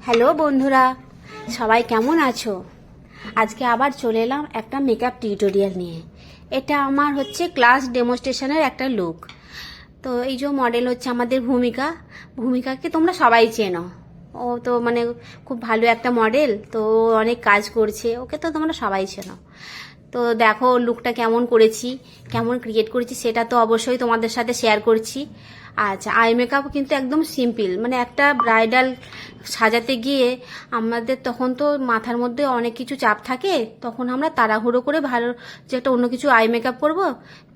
Hello বন্ধুরা, সবাই কেমন আছো? আজকে আবার চলে এলাম একটা মেকআপ টিউটোরিয়াল নিয়ে। এটা আমার হচ্ছে ক্লাস ডেমনস্ট্রেশনের একটা লুক। তো এই যে মডেল হচ্ছে আমাদের ভূমিকাকে তোমরা সবাই চেনো। ও তো মানে খুব ভালো একটা মডেল, তো অনেক কাজ করছে, ওকে তো তোমরা সবাই চেনো। তো দেখো লুকটা কেমন করেছি, কেমন ক্রিয়েট করেছি সেটা তো অবশ্যই তোমাদের সাথে শেয়ার করছি। আচ্ছা, আই মেকআপ কিন্তু একদম সিম্পল, মানে একটা ব্রাইডাল সাজাতে গিয়ে আমাদের তখন তো মাথার মধ্যে অনেক কিছু চাপ থাকে, তখন আমরা তাড়াহুড়ো করে ভালো যে একটা অন্য কিছু আই মেকআপ করবো,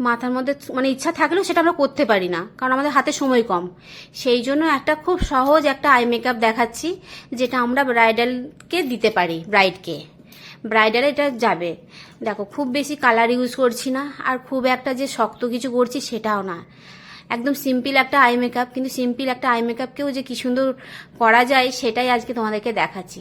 মাথার মধ্যে মানে ইচ্ছা থাকলেও সেটা আমরা করতে পারি না, কারণ আমাদের হাতে সময় কম। সেই জন্য একটা খুব সহজ একটা আই মেকআপ দেখাচ্ছি, যেটা আমরা ব্রাইডালকে দিতে পারি, ব্রাইডালে এটা যাবে। দেখো খুব বেশি কালার ইউজ করছি না, আর খুব একটা যে শক্ত কিছু করছি সেটাও না, একদম সিম্পল একটা আই মেকআপ। কিন্তু সিম্পল একটা আই মেকআপকেও যে কি সুন্দর করা যায় সেটাই আজকে তোমাদেরকে দেখাচ্ছি।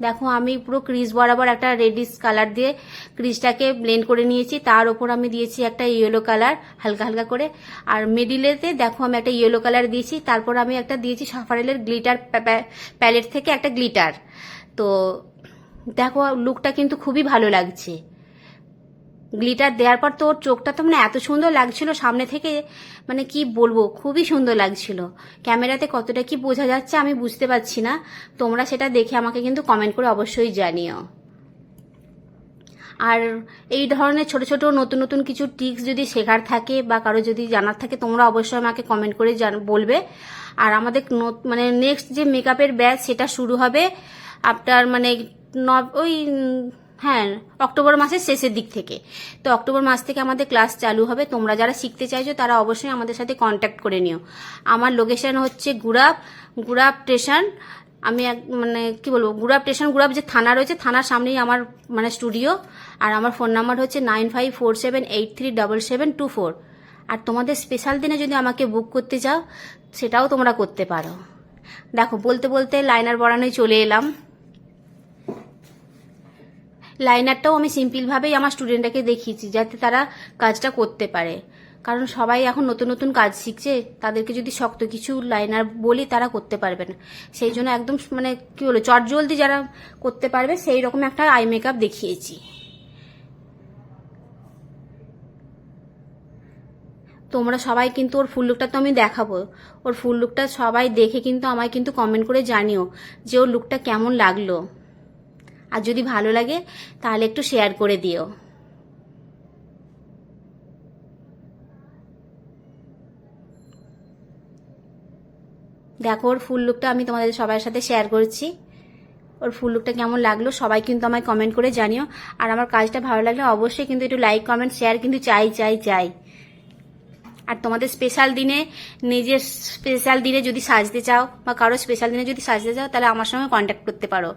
দেখো আমি পুরো ক্রিজ বরাবর একটা রেডিশ কালার দিয়ে ক্রিজটাকে ব্লেন্ড করে নিয়েছি, তার ওপর আমি দিয়েছি একটা ইয়েলো কালার হালকা হালকা করে, আর মিডিলেতে দেখো আমি একটা ইয়েলো কালার দিয়েছি, তারপর আমি একটা দিয়েছি সাফারেলের গ্লিটার প্যালেট থেকে একটা গ্লিটার। তো দেখো লুকটা কিন্তু খুবই ভালো লাগছে। গ্লিটার দেওয়ার পর তো ওর চোখটা তো মানে এত সুন্দর লাগছিল সামনে থেকে, মানে কি বলবো, খুবই সুন্দর লাগছিল। ক্যামেরাতে কতটা কি বোঝা যাচ্ছে আমি বুঝতে পারছি না, তোমরা সেটা দেখে আমাকে কিন্তু কমেন্ট করে অবশ্যই জানিও। আর এই ধরনের ছোট ছোট নতুন নতুন কিছু টিপস যদি শেখার থাকে বা কারো যদি জানার থাকে, তোমরা অবশ্যই আমাকে কমেন্ট করে বলবে। আর আমাদের মানে নেক্সট যে মেকআপের ব্যাচ সেটা শুরু হবে আপনার মানে ওই অক্টোবর মাসের শেষের দিক থেকে। তো অক্টোবর মাস থেকে আমাদের ক্লাস চালু হবে। তোমরা যারা শিখতে চাইছো তারা অবশ্যই আমাদের সাথে কন্ট্যাক্ট করে নিও। আমার লোকেশন হচ্ছে গুড়াব স্টেশন। আমি মানে কি বলবো, গুড়াব স্টেশন, গুড়াব যে থানা রয়েছে থানার সামনেই আমার মানে স্টুডিও। আর আমার ফোন নাম্বার হচ্ছে 9547837724। আর তোমাদের স্পেশাল দিনে যদি আমাকে বুক করতে চাও সেটাও তোমরা করতে পারো। দেখো বলতে বলতে লাইনার বরানোয় চলে এলাম। লাইনারটাও আমি সিম্পলভাবেই আমার স্টুডেন্টটাকে দেখিয়েছি যাতে তারা কাজটা করতে পারে, কারণ সবাই এখন নতুন নতুন কাজ শিখছে, তাদেরকে যদি শক্ত কিছু লাইনার বলি তারা করতে পারবে না। সেই জন্য একদম মানে কি বলো, চটজলদি যারা করতে পারবে সেই রকম একটা আই মেকআপ দেখিয়েছি। তোমরা সবাই কিন্তু ওর ফুল লুকটা তো আমি দেখাবো, ওর ফুল লুকটা সবাই দেখে কিন্তু আমায় কিন্তু কমেন্ট করে জানিও যে ওর লুকটা কেমন লাগলো। আর যদি ভালো লাগে তাহলে একটু শেয়ার করে দিও। দেখো ওর ফুল লুকটা আমি তোমাদের সবার সাথে শেয়ার করছি। ওর ফুল লুকটা কেমন লাগলো সবাই কিন্তু আমায় কমেন্ট করে জানিও। আর আমার কাজটা ভালো লাগলে অবশ্যই কিন্তু একটু লাইক কমেন্ট শেয়ার কিন্তু চাই। আর তোমাদের স্পেশাল দিনে, নিজের স্পেশাল দিনে যদি সাজতে চাও বা কারো স্পেশাল দিনে যদি সাজতে চাও তাহলে আমার সঙ্গে কন্ট্যাক্ট করতে পারো।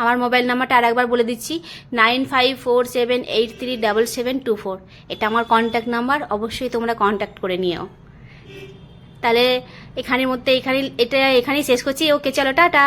আমার মোবাইল নাম্বারটা আর একবার বলে দিচ্ছি, 9547837724। এটা আমার কন্ট্যাক্ট নাম্বার, অবশ্যই তোমরা কন্ট্যাক্ট করে নিও। তাহলে এখানেই শেষ করছি। ওকে, চলো টাটা।